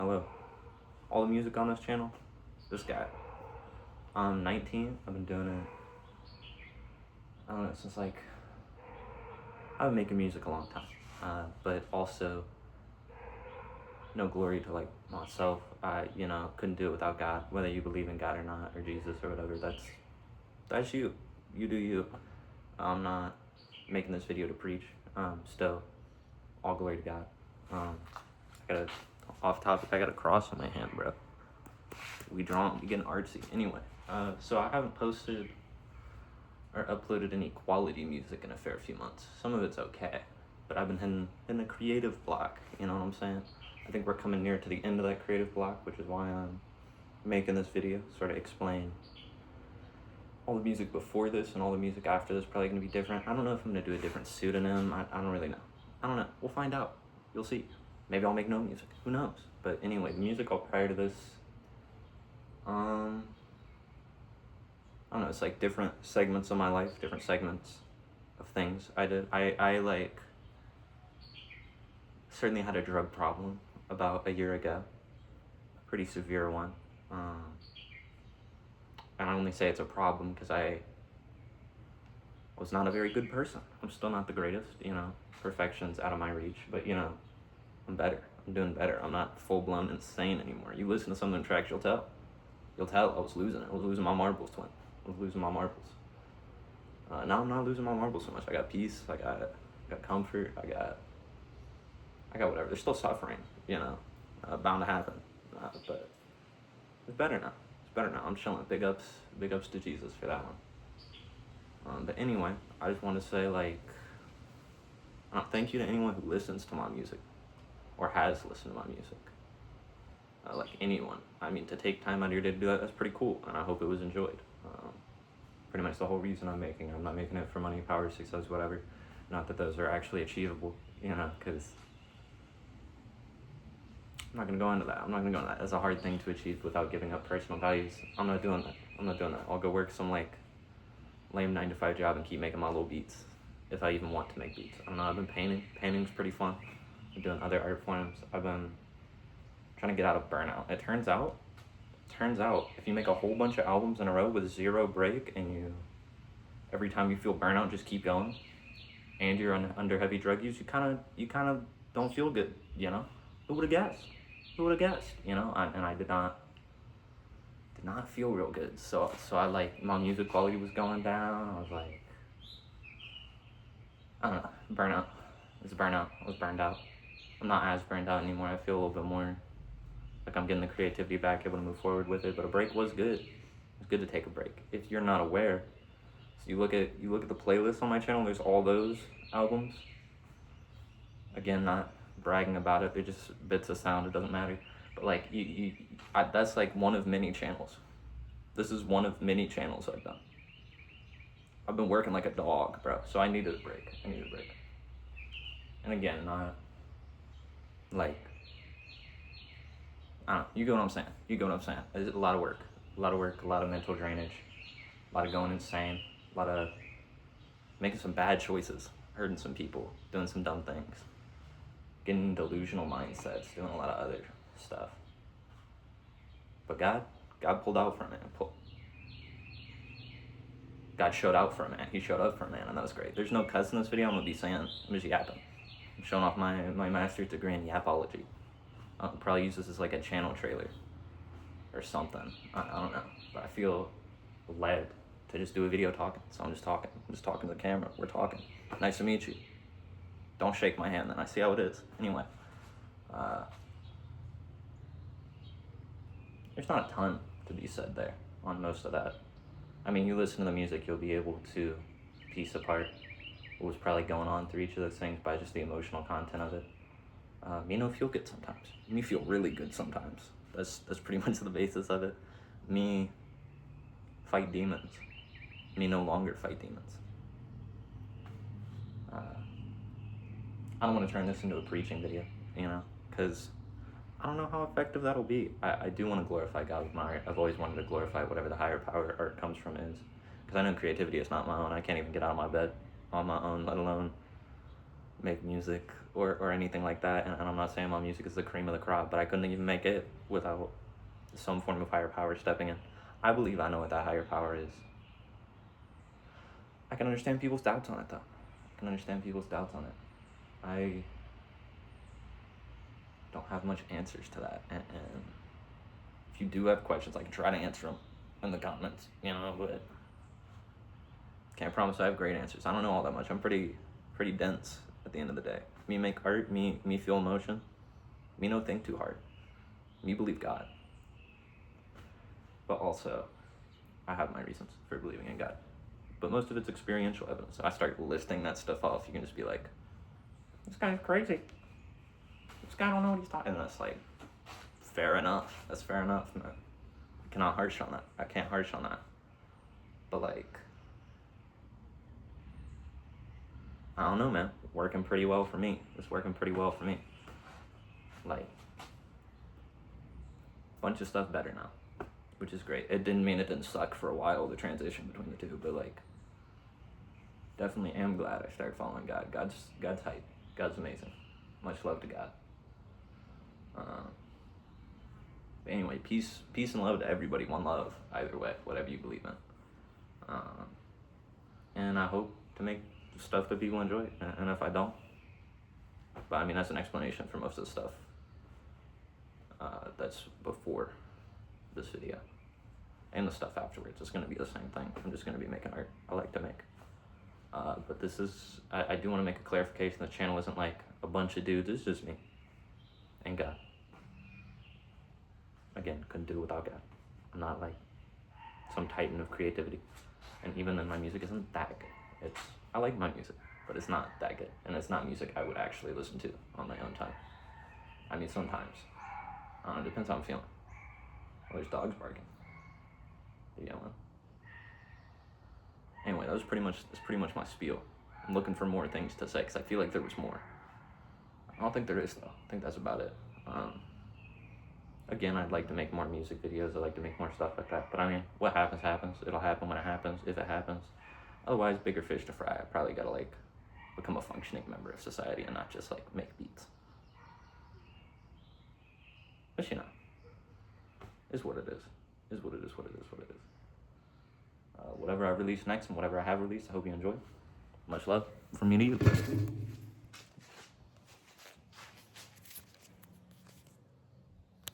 Hello. All the music on this channel, this guy. I'm 19. I've been doing it, I don't know, since like, I've been making music a long time. But also, no glory to like myself. I, couldn't do it without God. Whether you believe in God or not, or Jesus or whatever, that's you. You do you. I'm not making this video to preach. Still, all glory to God. Off topic, I got a cross in my hand, bro. We getting artsy. Anyway, so I haven't posted or uploaded any quality music in a fair few months. Some of it's okay, but I've been hitting a creative block, you know what I'm saying? I think we're coming near to the end of that creative block, which is why I'm making this video, sort of explain all the music before this and all the music after this probably gonna be different. I don't know if I'm gonna do a different pseudonym. I don't really know. I don't know. We'll find out. You'll see. Maybe I'll make no music. Who knows? But anyway, the music all prior to this, I don't know, it's like different segments of my life, different segments of things I did. I like certainly had a drug problem about a year ago, a pretty severe one. And I only say it's a problem because I was not a very good person. I'm still not the greatest, perfection's out of my reach, but I'm better. I'm doing better. I'm not full-blown insane anymore. You listen to some of them tracks, you'll tell. I was losing it. I was losing my marbles, twin. I was losing my marbles. Now I'm not losing my marbles so much. I got peace. I got comfort. I got whatever. There's still suffering, bound to happen. But it's better now. It's better now. I'm chilling. Big ups to Jesus for that one. But anyway, I just want to say, thank you to anyone who listens to my music or has listened to my music. Anyone. I mean, to take time out of your day to do that, that's pretty cool, and I hope it was enjoyed. Pretty much the whole reason I'm not making it for money, power, success, whatever. Not that those are actually achievable, because I'm not going to go into that. That's a hard thing to achieve without giving up personal values. I'm not doing that. I'll go work some, lame 9-to-5 job and keep making my little beats, if I even want to make beats. I don't know, I've been painting. Painting's pretty fun. I'm doing other art forms. I've been trying to get out of burnout. It turns out, if you make a whole bunch of albums in a row with zero break, and every time you feel burnout, just keep going, and you're under heavy drug use, you kind of don't feel good, Who would have guessed? And I did not feel real good. So my music quality was going down. I was I don't know, burnout. It's burnout. I was burned out. I'm not as burned out anymore. I feel a little bit more like I'm getting the creativity back, able to move forward with it. But a break was good. It's good to take a break. If you're not aware, so you look at the playlist on my channel, there's all those albums. Again, not bragging about it, they're just bits of sound, it doesn't matter. But that's one of many channels. This is one of many channels I've done. I've been working like a dog, bro, so I needed a break. And again, not I don't know, you get what I'm saying. It's a lot of work, a lot of mental drainage, a lot of going insane, a lot of making some bad choices, hurting some people, doing some dumb things, getting delusional mindsets, doing a lot of other stuff. But God pulled out for a man. God showed out for a man. He showed up for a man, and that was great. There's no cuss in this video. I'm gonna be saying, I'm just yapping. I'm showing off my master's degree in yapology. I'll probably use this as a channel trailer or something. I don't know, but I feel led to just do a video talking. So I'm just talking. I'm just talking to the camera. We're talking. Nice to meet you. Don't shake my hand then. I see how it is. Anyway, there's not a ton to be said there on most of that. I mean, you listen to the music, you'll be able to piece apart what was probably going on through each of those things by just the emotional content of it. Feel good sometimes. Me feel really good sometimes. That's pretty much the basis of it. Me fight demons. Me no longer fight demons. I don't want to turn this into a preaching video, because I don't know how effective that'll be. I do want to glorify God with my art. I've always wanted to glorify whatever the higher power art comes from is, because I know creativity is not my own. I can't even get out of my bed on my own, let alone make music or anything like that. And I'm not saying my music is the cream of the crop, but I couldn't even make it without some form of higher power stepping in. I believe I know what that higher power is. I can understand people's doubts on it, though. I can understand people's doubts on it. I don't have much answers to that. And if you do have questions, I can try to answer them in the comments, you know, but can't promise I have great answers. I don't know all that much. I'm pretty dense at the end of the day. Me make art, me feel emotion, me no think too hard, me believe God. But also, I have my reasons for believing in God. But most of it's experiential evidence. So I start listing that stuff off. You can just be like, this guy's crazy. This guy don't know what he's talking. And that's like, fair enough. That's fair enough, man. I cannot harsh on that. I can't harsh on that. But like, I don't know, man. Working pretty well for me. It's working pretty well for me. Like, bunch of stuff better now, which is great. It didn't mean it didn't suck for a while, the transition between the two, but like, definitely am glad I started following God. God's hype. God's amazing. Much love to God. But anyway, peace and love to everybody. One love, either way, whatever you believe in. And I hope to make stuff that people enjoy. And if I don't, but I mean, that's an explanation for most of the stuff that's before this video. And the stuff afterwards. It's going to be the same thing. I'm just going to be making art I like to make. But this is, I do want to make a clarification. The channel isn't like a bunch of dudes. It's just me and God. Again, couldn't do it without God. I'm not like some titan of creativity. And even then, my music isn't that good. I like my music, but it's not that good. And it's not music I would actually listen to on my own time. I mean, sometimes. It depends how I'm feeling. Well, there's dogs barking. They're yelling. Anyway, that's pretty much my spiel. I'm looking for more things to say because I feel like there was more. I don't think there is, though. I think that's about it. Again, I'd like to make more music videos. I'd like to make more stuff like that. But I mean, what happens, happens. It'll happen when it happens, if it happens. Otherwise, bigger fish to fry. I probably gotta like become a functioning member of society and not just like make beats. But you know, is what it is. Is what it is, what it is, what it is. Whatever I release next and whatever I have released, I hope you enjoy. Much love from me to you.